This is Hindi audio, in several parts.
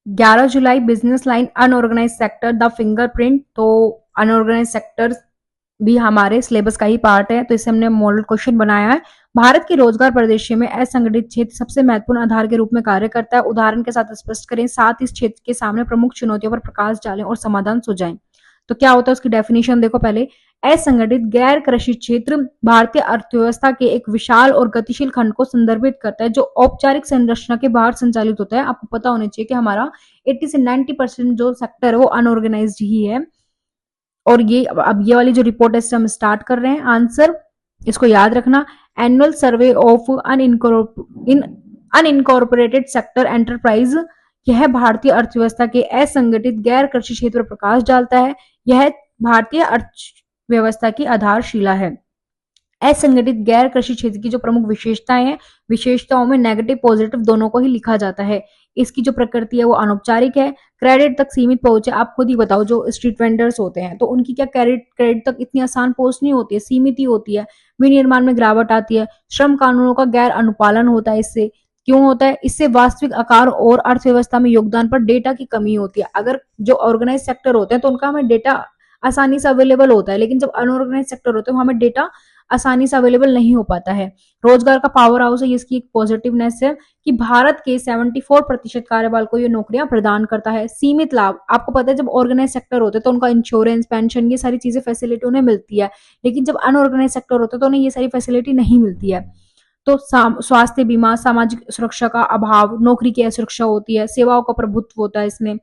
11 जुलाई business line unorganised sector the fingerprint. तो अनऑर्गेनाइज सेक्टर भी हमारे सिलेबस का ही पार्ट है, तो इससे हमने मॉडल क्वेश्चन बनाया है। भारत के रोजगार परिदृश्य में असंगठित क्षेत्र सबसे महत्वपूर्ण आधार के रूप में कार्य करता है। उदाहरण के साथ स्पष्ट करें, साथ इस क्षेत्र के सामने प्रमुख चुनौतियों पर प्रकाश डालें और समाधान सुझाएं। तो क्या होता है उसकी डेफिनेशन देखो पहले। असंगठित गैर कृषि क्षेत्र भारतीय अर्थव्यवस्था के एक विशाल और गतिशील खंड को संदर्भित करता है जो औपचारिक संरचना के बाहर संचालित होता है। आपको पता होना चाहिए कि हमारा 80 से 90% जो सेक्टर है वो अनऑर्गेनाइज्ड ही है। और ये अब ये वाली जो रिपोर्ट है हम स्टार्ट कर रहे हैं। आंसर इसको याद रखना, annual survey of unincorporated sector enterprise, यह भारतीय अर्थव्यवस्था के असंगठित गैर कृषि क्षेत्र पर प्रकाश डालता है। यह भारतीय अर्थव्यवस्था की आधारशिला है। असंगठित गैर कृषि क्षेत्र की जो प्रमुख विशेषताएं हैं, विशेषताओं में नेगेटिव पॉजिटिव दोनों को ही लिखा जाता है। इसकी जो प्रकृति है वो अनौपचारिक है, क्रेडिट तक सीमित पहुंच है। आप खुद ही बताओ, जो स्ट्रीट वेंडर्स होते हैं तो उनकी क्या क्रेडिट तक इतनी आसान पहुंच नहीं होती है, सीमित ही होती है। विनिर्माण में गिरावट आती है, श्रम कानूनों का गैर अनुपालन होता है। इससे क्यों होता है? इससे वास्तविक आकार और अर्थव्यवस्था में योगदान पर डेटा की कमी होती है। अगर जो ऑर्गेनाइज सेक्टर होते हैं तो उनका हमें डेटा आसानी से अवेलेबल होता है, लेकिन जब अनऑर्गेनाइज सेक्टर होते हैं हमें डेटा आसानी से अवेलेबल नहीं हो पाता है। रोजगार का पावर हाउस है, इसकी एक पॉजिटिवनेस है कि भारत के 74% कार्यबल को ये नौकरियां प्रदान करता है। सीमित लाभ, आपको पता है जब ऑर्गेनाइज सेक्टर होते हैं तो उनका इंश्योरेंस, पेंशन, ये सारी चीजें फैसिलिटी उन्हें मिलती है, लेकिन जब अनऑर्गेनाइज सेक्टर होता है तो उन्हें ये सारी फैसिलिटी नहीं मिलती है। तो स्वास्थ्य बीमा, सामाजिक सुरक्षा का अभाव, नौकरी की असुरक्षा होती है, सेवाओं का प्रभुत्व होता है इसमें।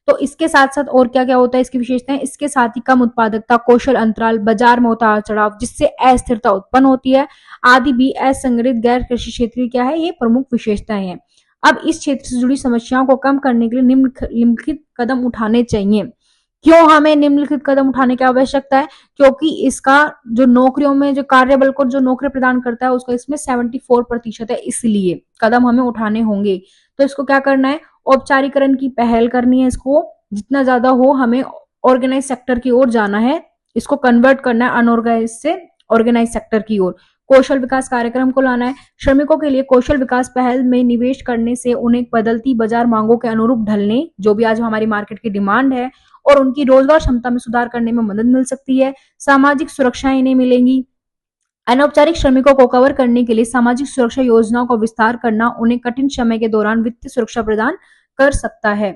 तो इसके साथ साथ और क्या क्या होता है इसकी विशेषताएं, इसके साथ ही कम उत्पादकता, कौशल अंतराल, बाजार में उतार चढ़ाव जिससे अस्थिरता उत्पन्न होती है आदि भी असंगठित गैर कृषि क्षेत्र की क्या है, ये प्रमुख विशेषताएं हैं। अब इस क्षेत्र से जुड़ी समस्याओं को कम करने के लिए निम्नलिखित कदम उठाने चाहिए। क्यों हमें निम्नलिखित कदम उठाने की आवश्यकता है? क्योंकि इसका जो नौकरियों में जो कार्यबल को जो नौकरी प्रदान करता है उसका इसमें 74% है, इसलिए कदम हमें उठाने होंगे। तो इसको क्या करना है, औपचारिकरण की पहल करनी है। इसको जितना ज्यादा हो हमें ऑर्गेनाइज सेक्टर की ओर जाना है, इसको कन्वर्ट करना है अनऑर्गेनाइज से ऑर्गेनाइज सेक्टर की ओर। कौशल विकास कार्यक्रम को लाना है, श्रमिकों के लिए कौशल विकास पहल में निवेश करने से उन्हें बदलती बाजार मांगों के अनुरूप ढलने, जो भी आज हमारी मार्केट की डिमांड है, और उनकी रोजगार क्षमता में सुधार करने में मदद मिल सकती है। सामाजिक सुरक्षा इन्हें मिलेंगी। अनौपचारिक श्रमिकों को कवर करने के लिए सामाजिक सुरक्षा योजनाओं का विस्तार करना उन्हें कठिन समय के दौरान वित्तीय सुरक्षा प्रदान कर सकता है।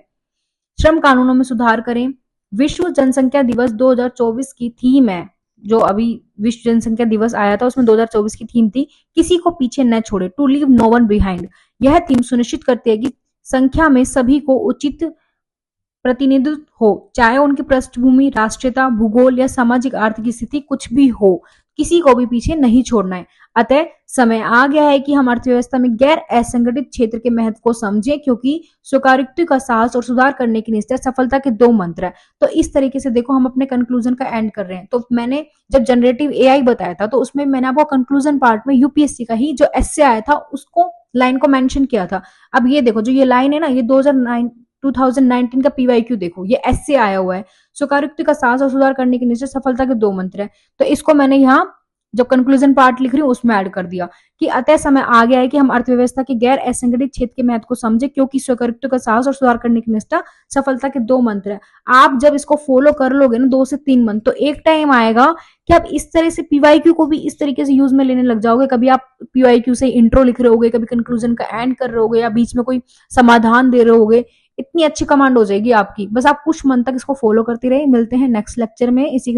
श्रम कानूनों में सुधार करें। विश्व जनसंख्या दिवस 2024 की थीम है, जो अभी विश्व जनसंख्या दिवस आया था उसमें 2024 की थीम थी, किसी को पीछे न छोड़े, to leave no one behind. यह थीम सुनिश्चित करती है कि संख्या में सभी को उचित प्रतिनिधित्व हो, चाहे उनकी पृष्ठभूमि, राष्ट्रीयता, भूगोल या सामाजिक आर्थिक स्थिति कुछ भी हो, किसी को भी पीछे नहीं छोड़ना है। अतः समय आ गया है कि हम अर्थव्यवस्था में गैर असंगठित क्षेत्र के महत्व को समझें, क्योंकि स्वीकारोक्ति का साहस और सुधार करने की निष्ठा सफलता के दो मंत्र है। तो इस तरीके से देखो हम अपने कंक्लूजन का एंड कर रहे हैं। तो मैंने जब जनरेटिव एआई बताया था तो उसमें मैंने आपको कंक्लूजन पार्ट में यूपीएससी का ही जो एस्से आया था उसको लाइन को मेंशन किया था। अब ये देखो जो ये लाइन है ना, ये 2019 का पीवाईक्यू देखो, ये एस्से आया हुआ है। स्वीकारोक्ति का साहस और सुधार करने की निश्चय सफलता के दो मंत्र है। तो इसको मैंने यहाँ जो कंक्लूजन पार्ट लिख रही हूँ उसमें ऐड कर दिया कि अतः समय आ गया है कि हम अर्थव्यवस्था के गैर असंगठित क्षेत्र के महत्व को समझे, क्योंकि स्वीकारोक्ति का साहस और सुधार करने की निष्ठा सफलता के दो मंत्र है। आप जब इसको फॉलो कर लोगे ना 2 से 3 मंथ, तो एक टाइम आएगा कि आप इस तरह से पीवाईक्यू को भी इस तरीके से यूज में लेने लग जाओगे। कभी आप पीवाईक्यू से इंट्रो लिख रहे होगे, कभी कंक्लूजन का एंड कर रहे होगे, या बीच में कोई समाधान दे रहे होगे। इतनी अच्छी कमांड हो जाएगी आपकी, बस आप कुछ मंथ तक इसको फॉलो करते रहे। मिलते हैं नेक्स्ट लेक्चर में इसी